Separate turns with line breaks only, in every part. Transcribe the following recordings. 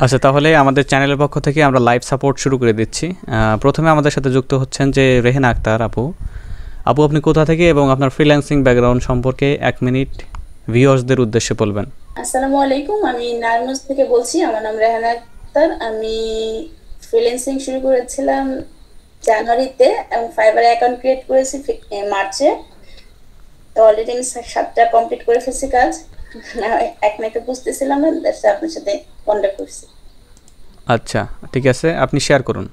আচ্ছা, তাহলে আমাদের চ্যানেলের পক্ষ থেকে আমরা লাইভ সাপোর্ট শুরু করে দিচ্ছি। প্রথমে আমাদের সাথে যুক্ত হচ্ছেন যে রেহেনা আক্তার আপু। আপনি কোথা থেকে এবং আপনার ফ্রিল্যান্সিং ব্যাকগ্রাউন্ড সম্পর্কে 1 মিনিট ভিউয়ার্সদের উদ্দেশ্যে বলবেন।
আসসালামু আলাইকুম, আমি নারায়ণগঞ্জ থেকে বলছি। আমার নাম রেহানা আক্তার। আমি ফ্রিল্যান্সিং শুরু করেছিলাম জানুয়ারিতে এবং ফাইবারে অ্যাকাউন্ট ক্রিয়েট করেছি মার্চে। তো অলরেডি আমি 7টা কমপ্লিট করে ফেলছি কাজ। এক মিনিটে বুঝতেছিলাম না, আপনার সাথে কন্ট্যাক্ট করছি।
আচ্ছা, ঠিক আছে, আপনি শেয়ার করুন।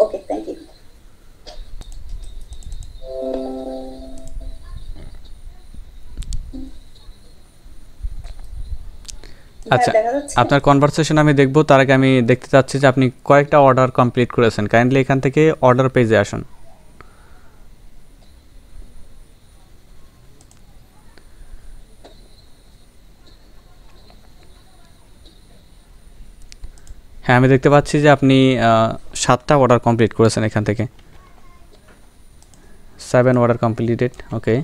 ওকে, থ্যাংক ইউ।
আচ্ছা, আপনার কনভারসেশন আমি দেখব, তার আগে আমি দেখতে চাচ্ছি যে আপনি কয়েকটা অর্ডার কমপ্লিট করেছেন। কাইন্ডলি এখান থেকে অর্ডার পেজে আসুন। হ্যাঁ, আমি দেখতে পাচ্ছি যে আপনি 7টা অর্ডার কমপ্লিট করেছেন এখান থেকে। 7 অর্ডার কমপ্লিটেড, ওকে।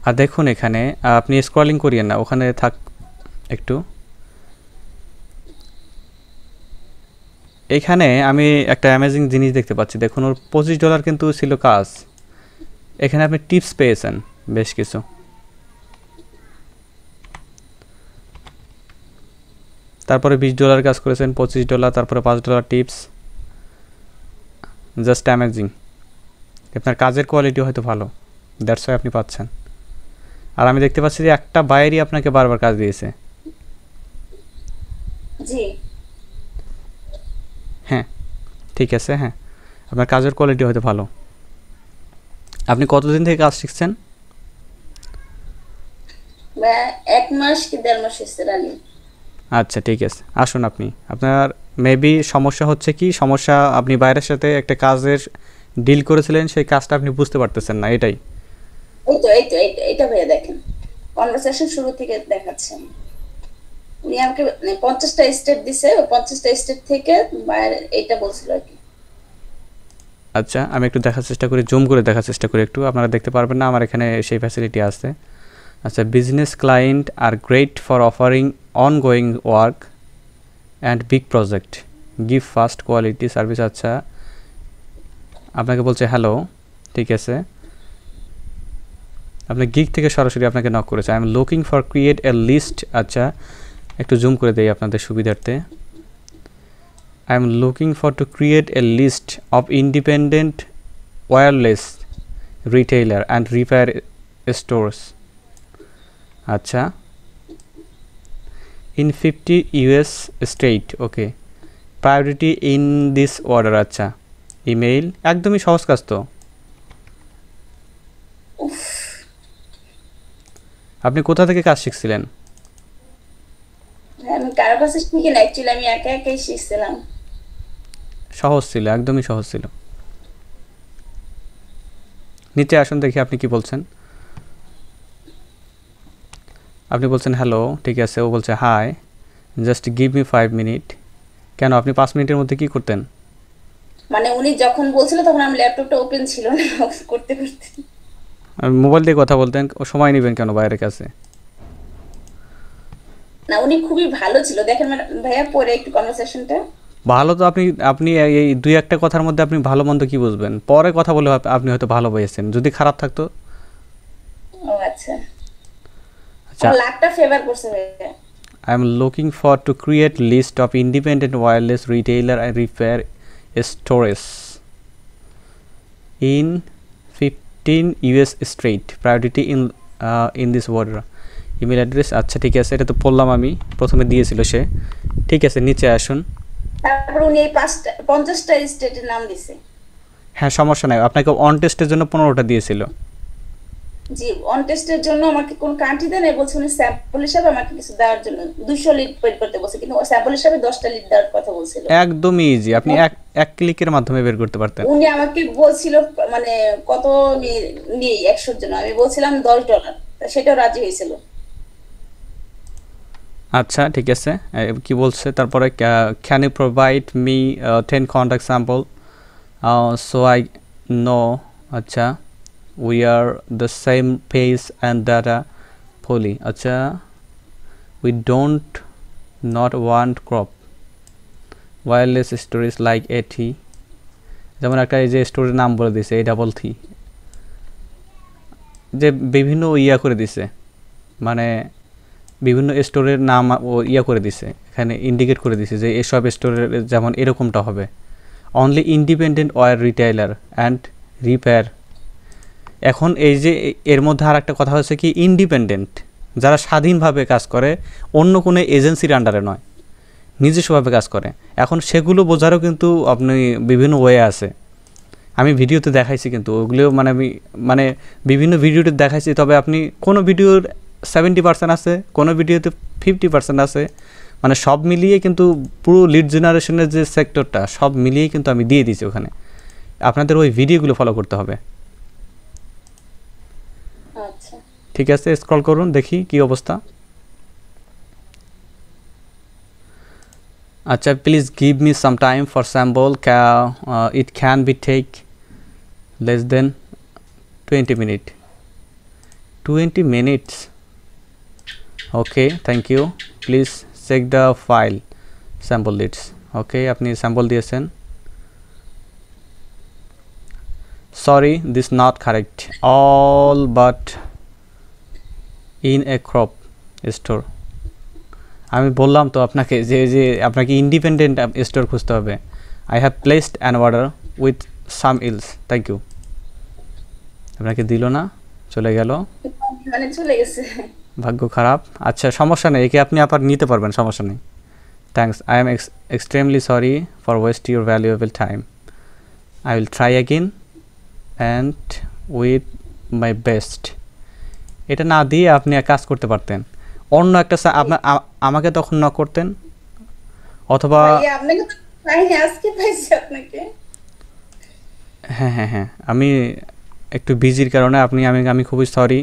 আর দেখুন এখানে আপনি স্ক্রলিং করিয়েন না, ওখানে থাক একটু। এখানে আমি একটা অ্যামেজিং জিনিস দেখতে পাচ্ছি, দেখুন ওর $25 কিন্তু ছিল কাজ। এখানে আপনি টিপস পেয়েছেন বেশ কিছু। তারপরে $20 কাজ করেছেন, $25, তারপরে $5 টিপস। Just amazing. আপনার কাজের কোয়ালিটি হয়তো ভালো, দ্যাটস ওয়াই আপনি পাচ্ছেন। আর আমি দেখতে পাচ্ছি যে একটা বাইরেই আপনাকে বারবার কাজ দিয়েছে।
জি
হ্যাঁ, ঠিক আছে। হ্যাঁ, আপনার কাজের কোয়ালিটি হয়তো ভালো। আপনি কতদিন থেকে কাজ শিখছেন?
1 মাস কি 1.5 মাস হচ্ছে রানি।
আচ্ছা, ঠিক আছে, আসুন। আপনার মেবি সমস্যা হচ্ছে কি, আপনি বাইরের সাথে একটা কাজের ডিল করেছিলেন, সেই কাজটা আপনি বুঝতে পারতেছেন না, এটাই।
এইটা ভাইয়া দেখেন, কনভারসেশন শুরু থেকে দেখাচ্ছে। উনি আমাকে 50টা স্টেপ দিছে, ওই 50টা স্টেপ থেকে এইটা বলছিল আর কি।
আচ্ছা, আমি একটু দেখার চেষ্টা করি, জুম করে দেখার চেষ্টা করি একটু। আপনারা দেখতে পারবেন না, আমার এখানে সেই ফ্যাসিলিটি আছে। আচ্ছা, business client are great for offering ongoing work and big project, give fast quality service. আচ্ছা, আপনাকে বলছে হ্যালো, ঠিক আছে। আপনার গিগ থেকে সরাসরি আপনাকে নক করেছে। I am looking for create a list. আচ্ছা, একটু জুম করে দেই আপনাদের সুবিধার্থে। I am looking for to create a list of independent wireless retailer and repair stores. আচ্ছা, in 50 US state, okay. Priority in this order. আচ্ছা, email, একদমই সহজ কাজ তো। আপনি কোথা থেকে কাজ শিখছিলেন?
আমি কারো কাছে শিখি না, অ্যাকচুয়ালি আমি একা একাই শিখছিলাম।
সহজ ছিল, একদমই সহজ ছিল। নিচে আসুন, দেখি আপনি কি বলছেন। আপনি বলছেন হ্যালো, ঠিক আছে। ও বলছে hi, just give me 5 minute. কেন, আপনি 5 মিনিটের মধ্যে কি করতেন?
মানে উনি যখন বলছিল তখন আমার ল্যাপটপটা ওপেন ছিল না, করতে করতে।
মোবাইল দিয়ে কথা বলতেন, ও সময় নেবেন কেন বাইরের কাছে?
না, উনি খুবই ভালো ছিল। দেখেন ভাইয়া, পরে একটু কনভারসেশনটা
ভালো তো আপনি আপনি এই দুই একটা কথার মধ্যে আপনি ভালো মন্দ কি বুঝবেন? পরে কথা বলে আপনি হয়তো ভালো পেয়েছেন, যদি খারাপ থাকতো।
ও আচ্ছা,
আচ্ছা,
লাকটা ফেভার করছে ভাইয়া।
I am looking for to create list of independent wireless retailer and repair storage in 15 US straight, priority in this order, email address. আচ্ছা, ঠিক আছে, এটা তো বললাম, আমি প্রথমে দিয়েছিল সে। ঠিক আছে, নিচে আসুন।
তারপর উনি এই 50টা স্টেটের নাম দিছে।
হ্যাঁ, সমস্যা নাই, আপনাকে অন টেস্টের জন্য 15টা দিয়েছিল।
জি, অন টেস্টের জন্য আমাকে কোন কান্ট্রি দেন বলছে, উনি স্যাম্পল হিসাবে আমাকে কিছু দেওয়ার জন্য 200 লিড বের করতে বলছে, কিন্তু স্যাম্পল হিসাবে 10টা লিড দেওয়ার কথা বলছিল।
একদমই ইজি, আপনি এক ক্লিকের মাধ্যমে বের করতে পারতেন।
উনি আমাকে বলছিল মানে কত নিয়ে 100 জন, আমি বলছিলাম $10, সেটাও রাজি হয়েছিল।
আচ্ছা, ঠিক আছে, কি বলছে তারপরে? Can you provide me 10 contact sample so I know. আচ্ছা, we are the same page and data fully. আচ্ছা, we don't not want crop wireless storage like AT যেমন একটা এই যে স্টোরের নাম বলে দিয়েছে A3 যে বিভিন্ন ইয়া করে দিছে মানে বিভিন্ন স্টোরের নাম ও ইয়া করে দিছে এখানে ইন্ডিকেট করে দিছে যে এসব স্টোরের যেমন এরকমটা হবে only independent wire retailer and repair এখন এই যে এর মধ্যে আর একটা কথা হচ্ছে কি ইন্ডিপেন্ডেন্ট যারা স্বাধীনভাবে কাজ করে অন্য কোনো এজেন্সির আন্ডারে নয় নিজস্বভাবে কাজ করে এখন সেগুলো বোঝারও কিন্তু আপনি বিভিন্ন ওয়ে আছে আমি ভিডিওতে দেখাইছি কিন্তু ওগুলো মানে আমি মানে বিভিন্ন ভিডিওতে দেখাইছি তবে আপনি কোনো ভিডিওর 70% আছে কোনো ভিডিওতে 50% আছে মানে সব মিলিয়ে কিন্তু পুরো লিড জেনারেশনের যে সেক্টরটা সব মিলিয়ে কিন্তু আমি দিয়ে দিয়েছি ওখানে আপনাদের ওই ভিডিওগুলো ফলো করতে হবে
আচ্ছা
ঠিক আছে স্ক্রল করুন দেখি কি অবস্থা আচ্ছা please give me some time for sample it can be take less than 20 minutes 20 minutes okay thank you please check the file sample leads okay আপনি স্যাম্পল দিয়েছেন sorry this not correct all but in a crop store আমি বললাম তো আপনাকে যে যে আপনাকে independent store খুঁজতে হবে I have placed an order with some else thank you আপনাকে দিল না চলে গেল
মানে চলে গেছে
ভাগ্য খারাপ আচ্ছা সমস্যা নেই একে আপনি আবার নিতে পারবেন সমস্যা নেই thanks I am extremely sorry for waste your valuable time I will try again and with my best এটা না দিয়ে আপনি কাজ করতে পারতেন অন্য একটা আপনার আমাকে তখন নক করতেন অথবা
আপনাকে পাইনি আজকে পাইছি আপনাকে
হ্যাঁ হ্যাঁ হ্যাঁ আমি একটু বিজির কারণে আমি খুবই সরি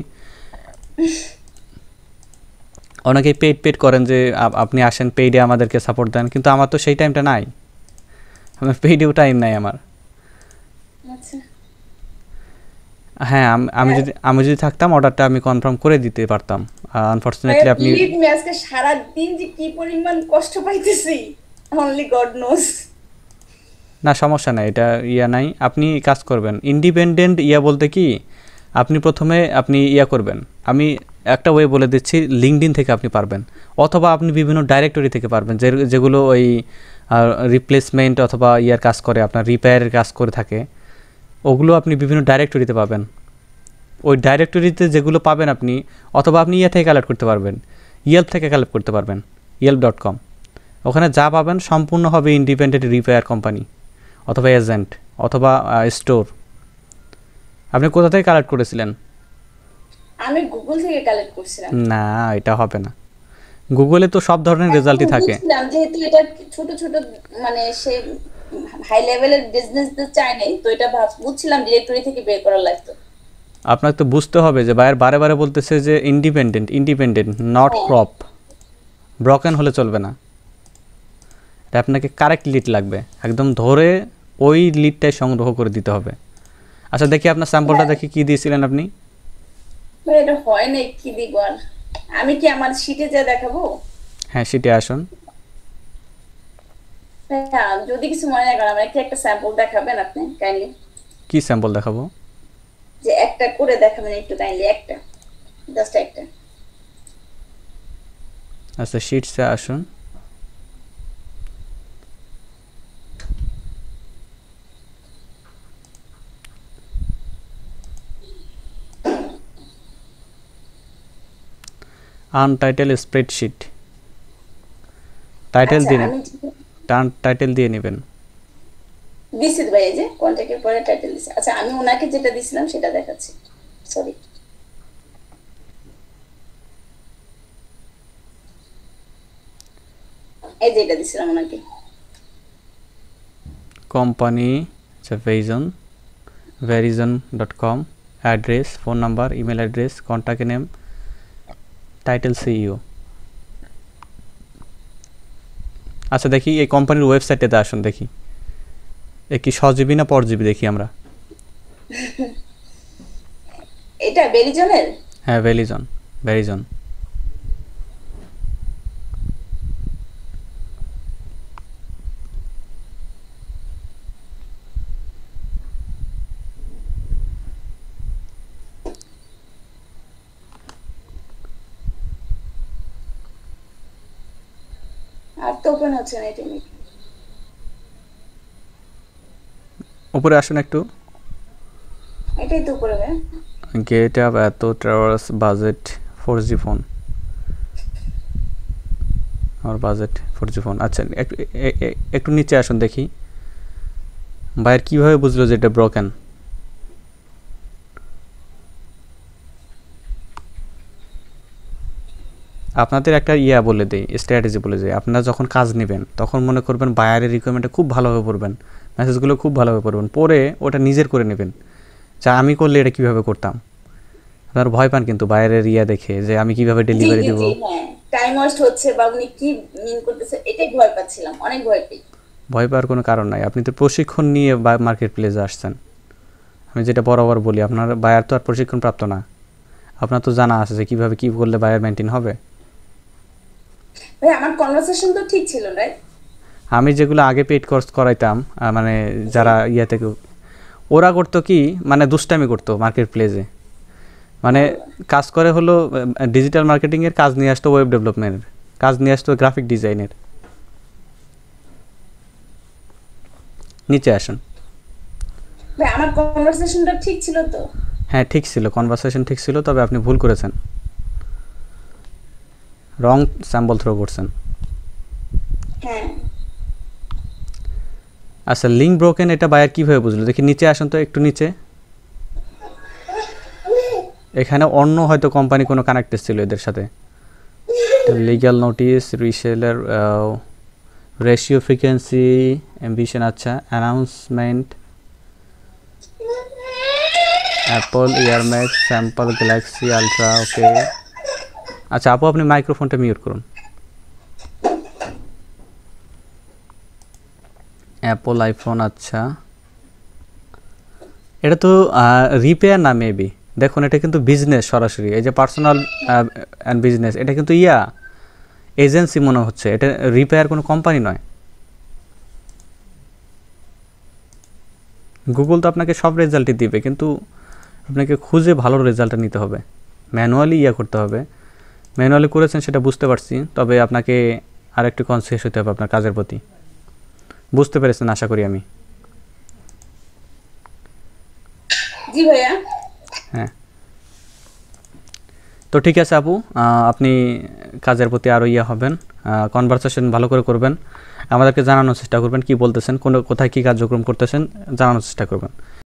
অনেকে পেড করেন যে আপনি আসেন পেইডে আমাদেরকে সাপোর্ট দেন কিন্তু আমার তো সেই টাইমটা নাই আমার পেইডেও টাইম নাই আমার
আচ্ছা
হ্যাঁ আমি যদি থাকতাম অর্ডারটা আমি কনফার্ম করে দিতে পারতাম আনফরচুনেটলি আপনি
লিড মি আজকে সারা দিন যে কি পরিমাণ কষ্ট পাইতেছি অনলি গড নোস
না সমস্যা নাই এটা ইয়া নাই আপনি কাজ করবেন ইন্ডিপেন্ডেন্ট ইয়া বলতে কি আপনি প্রথমে আপনি ইয়া করবেন আমি একটা ওয়ে বলে দিচ্ছি লিঙ্কডইন থেকে আপনি পারবেন অথবা আপনি বিভিন্ন ডাইরেক্টরি থেকে পারবেন যেগুলো ওই রিপ্লেসমেন্ট অথবা ইয়ার কাজ করে আপনার রিপেয়ারের কাজ করে থাকে ওগুলো আপনি বিভিন্ন ডাইরেক্টরিতে পাবেন ওই ডাইরেক্টরিতে যেগুলো পাবেন আপনি অথবা আপনি ইয়া থেকে কালেক্ট করতে পারবেন ইয়েল্প থেকে কালেক্ট করতে পারবেন yelp.com ওখানে যা পাবেন সম্পূর্ণ হবে ইন্ডিপেন্ডেন্ট রিপেয়ার কোম্পানি অথবা এজেন্ট অথবা স্টোর আপনি কোথা থেকে কালেক্ট করেছিলেন
আমি গুগল থেকে কালেক্ট করছিলাম
না এটা হবে না গুগলে তো সব ধরনের রেজাল্টই থাকে
যেহেতু এটা ছোট ছোট মানে সে হাই লেভেলের বিজনেস তো চাই নাই তো এটা বুঝছিলাম ডিরেক্টরি থেকে বের করা লাগতো
আপনাকে তো বুঝতে হবে যে বাইরে বারে বারে বলতেছে যে ইন্ডিপেন্ডেন্ট নট ক্রপ ব্রকেন হলে চলবে না এটা আপনাকে কারেক্ট লিড লাগবে একদম ধরে ওই লিডটাই সংগ্রহ করে দিতে হবে আচ্ছা দেখি আপনার স্যাম্পলটা দেখি কি দিয়েছিলেন আপনি
এটা হয় না কি দিব আর আমি কি আমার শীটে যা দেখাবো
হ্যাঁ শীটে আসুন
হ্যাঁ যদি কিছু মনে না করেন আমাকে একটা স্যাম্পল দেখাবেন আপনি কাইন্ডলি
কি স্যাম্পল দেখাবো
যে একটা করে দেখাবেন একটু কাইন্ডলি একটা জাস্ট একটা
আচ্ছা শীটসে আসুন আনটাইটেল স্প্রেডশিট টাইটেল দিন টাইটেল দিয়ে নেবেন
দিছি ভাই এই যে কন্টাক্টের পরে টাইটেল দিছি আচ্ছা আমি ওনাকে যেটা দিছিলাম সেটা দেখাচ্ছি সরি এই যে এটা দিছিলাম ওনাকে
কোম্পানি আচ্ছা verizon.com address phone number email address contact name title CEO আচ্ছা দেখি এই কোম্পানির ওয়েবসাইটেতে আসুন দেখি এ কি সজীবী না পরজীবী দেখি আমরা
এটা ভেরিজনের
হ্যাঁ ভেরিজন
আর তো ওপেন হচ্ছে না এটা নাকি।
উপরে আসুন একটু।
এটাই তো উপরে ভাইয়া।
গেট আপ এত ট্রাভার্স বাজেট 4G ফোন আর বাজেট 4G ফোন। আচ্ছা একটু একটু নিচে আসুন দেখি ভাইয়ের কীভাবে বুঝলো যে এটা ব্রোকেন। আপনাদের একটা বলে দেই, স্ট্র্যাটেজি বলে দেই। আপনারা যখন কাজ নেবেন তখন মনে করবেন বায়ারের রিকোয়ারমেন্টটা খুব ভালোভাবে পড়বেন, মেসেজগুলো খুব ভালোভাবে পড়বেন, পরে ওটা নিজের করে নেবেন, যা আমি করলে এটা কীভাবে করতাম। আপনার ভয় পান কিন্তু বায়ারের দেখে যে আমি কীভাবে
জি
ডেলিভারি
জি
দেবো।
জি, হ্যাঁ টাইম ওয়েস্ট হচ্ছে বা উনি কি মিন করতেছে এটাই ভয় পাচ্ছিলাম, অনেক ভয় পাই।
ভয় পাওয়ার কোনো কারণ নাই, আপনি তো প্রশিক্ষণ নিয়ে মার্কেট প্লেসে আসছেন। আমি যেটা বরাবর বলি, আপনার বায়ার তো আর প্রশিক্ষণ প্রাপ্ত না, আপনার তো জানা আছে যে কীভাবে কী করলে বায়ার মেনটেন হবে।
ভাই আমার কনভারসেশন তো ঠিক ছিল রাইট।
আমি যেগুলো আগে পেইড কোর্স করাইতাম, মানে
জি
যারা থেকে, ওরা করতো কি, মানে দুষ্টামি করতো মার্কেট প্লেসে, মানে কাজ করে হলো ডিজিটাল মার্কেটিংয়ের কাজ নিয়ে আসতো, ওয়েব ডেভেলপমেন্টের কাজ নিয়ে আসতো, গ্রাফিক ডিজাইনের। নিচে আসুন।
ভাই আমার কনভারসেশনটা ঠিক ছিল তো।
হ্যাঁ ঠিক ছিল, কনভারসেশন ঠিক ছিল, তবে আপনি ভুল করেছেন, রং স্যাম্পল থ্রো করছেন।
হ্যাঁ
আচ্ছা লিঙ্ক ব্রোকেন এটা বায়ার কীভাবে বুঝলো দেখি, নিচে আসুন তো একটু নিচে। এখানে অন্য হয়তো কোম্পানি কোনো কানেক্টেড ছিল এদের সাথে। Legal notice, reseller, ratio, frequency, ambition, আচ্ছা অ্যানাউন্সমেন্ট, অ্যাপল ইয়ারম্যাক্স, স্যাম্পল, গ্যালাক্সি আলট্রা, ওকে। আচ্ছা আপু আপনি মাইক্রোফোনটা মিউট করুন। অ্যাপল আইফোন, আচ্ছা এটা তো রিপেয়ার না মেবি। দেখুন এটা কিন্তু বিজনেস সরাসরি, এই যে পার্সোনাল অ্যান্ড বিজনেস, এটা কিন্তু এজেন্সি মনে হচ্ছে, এটা রিপেয়ার কোনো কোম্পানি নয়। গুগল তো আপনাকে সব রেজাল্টই দিবে, কিন্তু আপনাকে খুঁজে ভালো রেজাল্টটা নিতে হবে, ম্যানুয়ালি করতে হবে। ম্যানুয়ালি করেছেন সেটা বুঝতে পারছি, তবে আপনাকে আর একটু কনসিয়াস হতে হবে আপনার কাজের প্রতি। বুঝতে পেরেছেন আশা করি আমি।
জি ভাইয়া।
হ্যাঁ তো ঠিক আছে আপু, আপনি কাজের প্রতি আরও হবেন, কনভারসেশন ভালো করে করবেন, আমাদেরকে জানানোর চেষ্টা করবেন কি বলতেছেন, কোথায় কী কার্যক্রম করতেছেন জানানোর চেষ্টা করবেন।